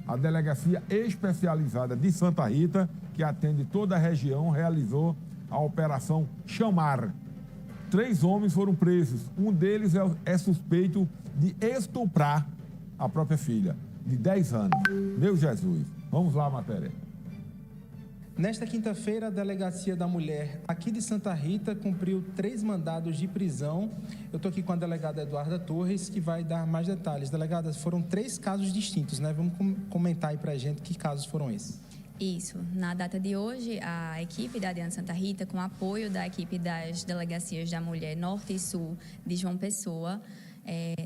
a Delegacia Especializada de Santa Rita, que atende toda a região, realizou a Operação Chamar. 3 homens foram presos. Um deles é suspeito de estuprar a própria filha, de 10 anos. Meu Jesus. Vamos lá, matéria. Nesta quinta-feira, a Delegacia da Mulher aqui de Santa Rita cumpriu 3 mandados de prisão. Eu estou aqui com a delegada Eduarda Torres, que vai dar mais detalhes. Delegada, foram 3 casos distintos, né? Vamos comentar aí para a gente que casos foram esses. Isso. Na data de hoje, a equipe da Adianta Santa Rita, com apoio da equipe das Delegacias da Mulher Norte e Sul de João Pessoa,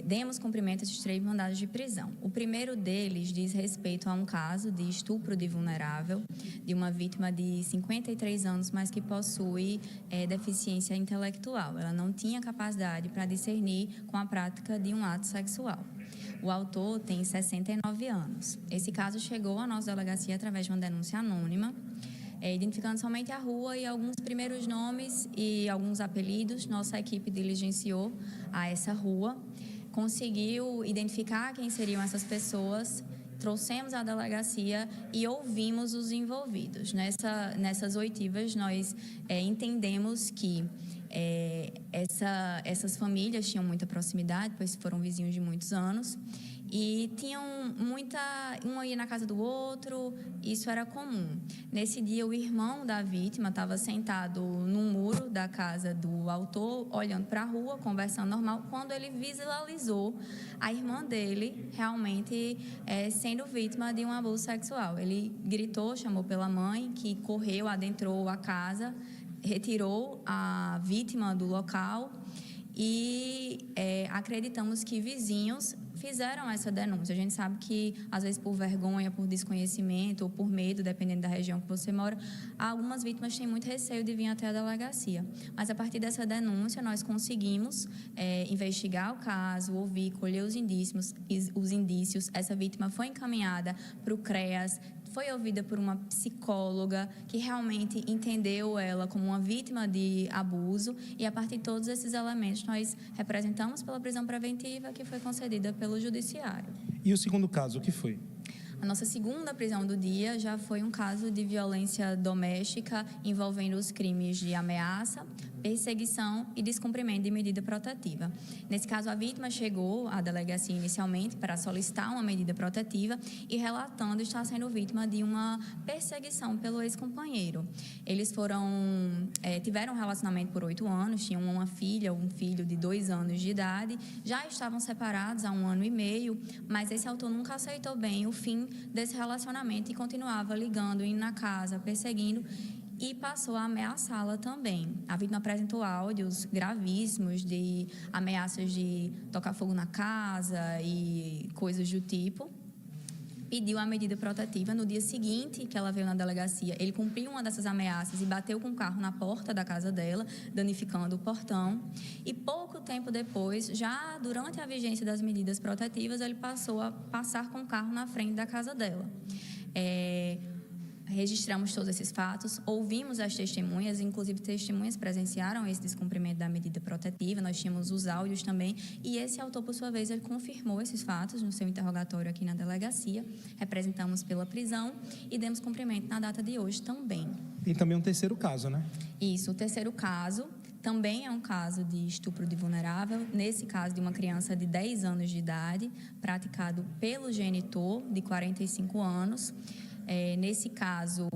demos cumprimento a esses 3 mandados de prisão. O primeiro deles diz respeito a um caso de estupro de vulnerável, de uma vítima de 53 anos, mas que possui deficiência intelectual. Ela não tinha capacidade para discernir com a prática de um ato sexual. O autor tem 69 anos. Esse caso chegou à nossa delegacia através de uma denúncia anônima, identificando somente a rua e alguns primeiros nomes e alguns apelidos. Nossa equipe diligenciou a essa rua, conseguiu identificar quem seriam essas pessoas, trouxemos à delegacia e ouvimos os envolvidos. Nessas oitivas, nós entendemos que essas famílias tinham muita proximidade, pois foram vizinhos de muitos anos, e tinham um ia na casa do outro, isso era comum. Nesse dia, o irmão da vítima estava sentado no muro da casa do autor, olhando para a rua, conversando normal, quando ele visualizou a irmã dele realmente sendo vítima de um abuso sexual. Ele gritou, chamou pela mãe, que correu, adentrou a casa, retirou a vítima do local e acreditamos que vizinhos fizeram essa denúncia. A gente sabe que, às vezes, por vergonha, por desconhecimento ou por medo, dependendo da região que você mora, algumas vítimas têm muito receio de vir até a delegacia. Mas, a partir dessa denúncia, nós conseguimos investigar o caso, ouvir, colher os indícios. Essa vítima foi encaminhada para o CREAS, foi ouvida por uma psicóloga que realmente entendeu ela como uma vítima de abuso, e a partir de todos esses elementos nós representamos pela prisão preventiva que foi concedida pelo Judiciário. E o segundo caso, o que foi? A nossa segunda prisão do dia já foi um caso de violência doméstica envolvendo os crimes de ameaça, perseguição e descumprimento de medida protetiva. Nesse caso, a vítima chegou à delegacia inicialmente para solicitar uma medida protetiva e relatando estar sendo vítima de uma perseguição pelo ex-companheiro. Eles tiveram um relacionamento por 8 anos, tinham uma filha, um filho de 2 anos de idade, já estavam separados há 1 ano e meio, mas esse autor nunca aceitou bem o fim desse relacionamento e continuava ligando, indo na casa, perseguindo, e passou a ameaçá-la também. A vítima apresentou áudios gravíssimos de ameaças de tocar fogo na casa e coisas do tipo. Pediu a medida protetiva. No dia seguinte que ela veio na delegacia, ele cumpriu uma dessas ameaças e bateu com o carro na porta da casa dela, danificando o portão. E pouco tempo depois, já durante a vigência das medidas protetivas, ele passou a passar com o carro na frente da casa dela. Registramos todos esses fatos, ouvimos as testemunhas, inclusive testemunhas presenciaram esse descumprimento da medida protetiva, nós tínhamos os áudios também, e esse autor, por sua vez, ele confirmou esses fatos no seu interrogatório aqui na delegacia, representamos pela prisão e demos cumprimento na data de hoje também. E também um terceiro caso, né? Isso, o terceiro caso também é um caso de estupro de vulnerável, nesse caso de uma criança de 10 anos de idade, praticado pelo genitor de 45 anos. Nesse caso,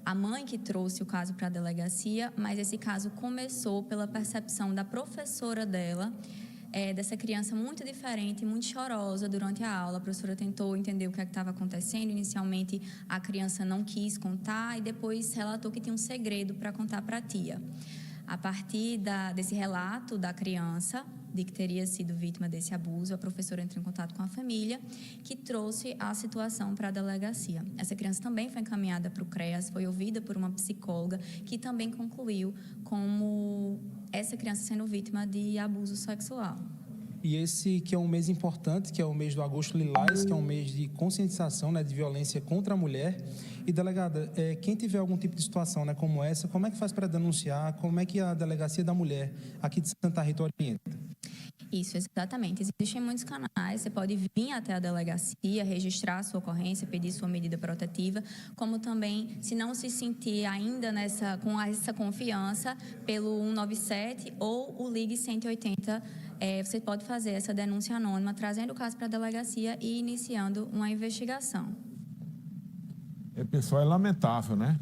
a mãe que trouxe o caso para a delegacia, mas esse caso começou pela percepção da professora dela, dessa criança muito diferente, muito chorosa durante a aula. A professora tentou entender o que estava acontecendo. Inicialmente, a criança não quis contar e depois relatou que tinha um segredo para contar para a tia. A partir desse relato da criança, de que teria sido vítima desse abuso, a professora entrou em contato com a família, que trouxe a situação para a delegacia. Essa criança também foi encaminhada para o CREAS, foi ouvida por uma psicóloga, que também concluiu como essa criança sendo vítima de abuso sexual. E esse que é um mês importante, que é o mês do Agosto Lilás, que é um mês de conscientização, né, de violência contra a mulher. E, delegada, quem tiver algum tipo de situação, né, como essa, como é que faz para denunciar? Como é que a Delegacia da Mulher aqui de Santa Rita orienta? Isso, exatamente. Existem muitos canais, você pode vir até a delegacia, registrar a sua ocorrência, pedir sua medida protetiva, como também, se não se sentir ainda com essa confiança, pelo 197 ou o Ligue 180, você pode fazer essa denúncia anônima, trazendo o caso para a delegacia e iniciando uma investigação. Pessoal, é lamentável, né?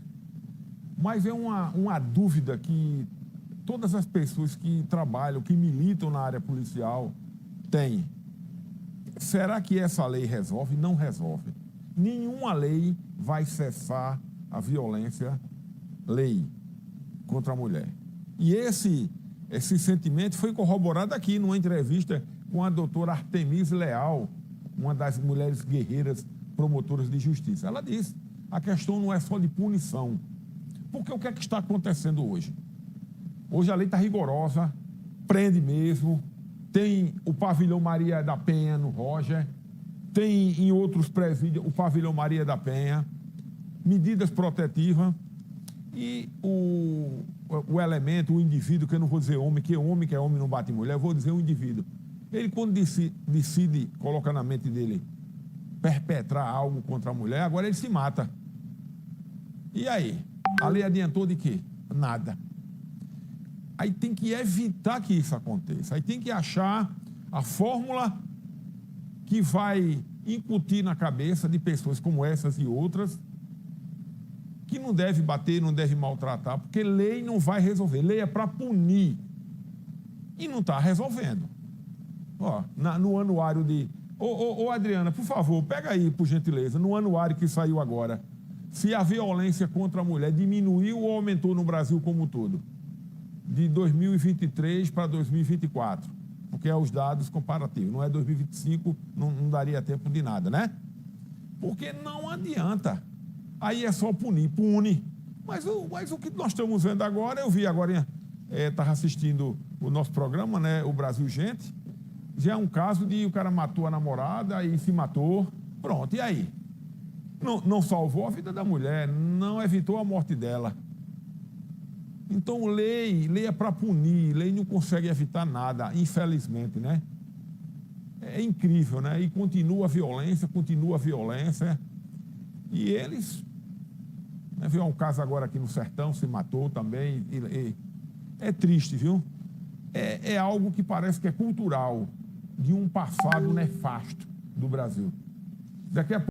Mas é uma dúvida que todas as pessoas que trabalham, que militam na área policial, têm. Será que essa lei resolve? Não resolve. Nenhuma lei vai cessar a violência, lei, contra a mulher. E esse sentimento foi corroborado aqui numa entrevista com a doutora Artemise Leal, uma das mulheres guerreiras promotoras de justiça. Ela disse, a questão não é só de punição. Porque o que é que está acontecendo hoje? Hoje a lei está rigorosa, prende mesmo, tem o pavilhão Maria da Penha no Roger, tem em outros presídios o pavilhão Maria da Penha, medidas protetivas e o elemento, o indivíduo, que eu não vou dizer homem, que é homem não bate em mulher, eu vou dizer o indivíduo. Ele, quando decide, coloca na mente dele, perpetrar algo contra a mulher, agora ele se mata. E aí? A lei adiantou de quê? Nada. Aí tem que evitar que isso aconteça. Aí tem que achar a fórmula que vai incutir na cabeça de pessoas como essas e outras que não deve bater, não deve maltratar, porque lei não vai resolver. Lei é para punir. E não está resolvendo. Ó, no anuário de... Ô, Adriana, por favor, pega aí, por gentileza, no anuário que saiu agora, se a violência contra a mulher diminuiu ou aumentou no Brasil como um todo, de 2023 para 2024, porque é os dados comparativos, não é 2025, não daria tempo de nada, né? Porque não adianta. Aí é só punir, pune. Mas o que nós estamos vendo agora, eu vi agora, estava assistindo o nosso programa, né, o Brasil Gente, já é um caso de o cara matou a namorada e se matou, pronto, e aí? Não salvou a vida da mulher, não evitou a morte dela. Então, lei é para punir, lei não consegue evitar nada, infelizmente, né? É incrível, né? E continua a violência, e eles... Né? Viu um caso agora aqui no Sertão, se matou também, é triste, viu? É algo que parece que é cultural, de um passado nefasto do Brasil. Daqui a pouco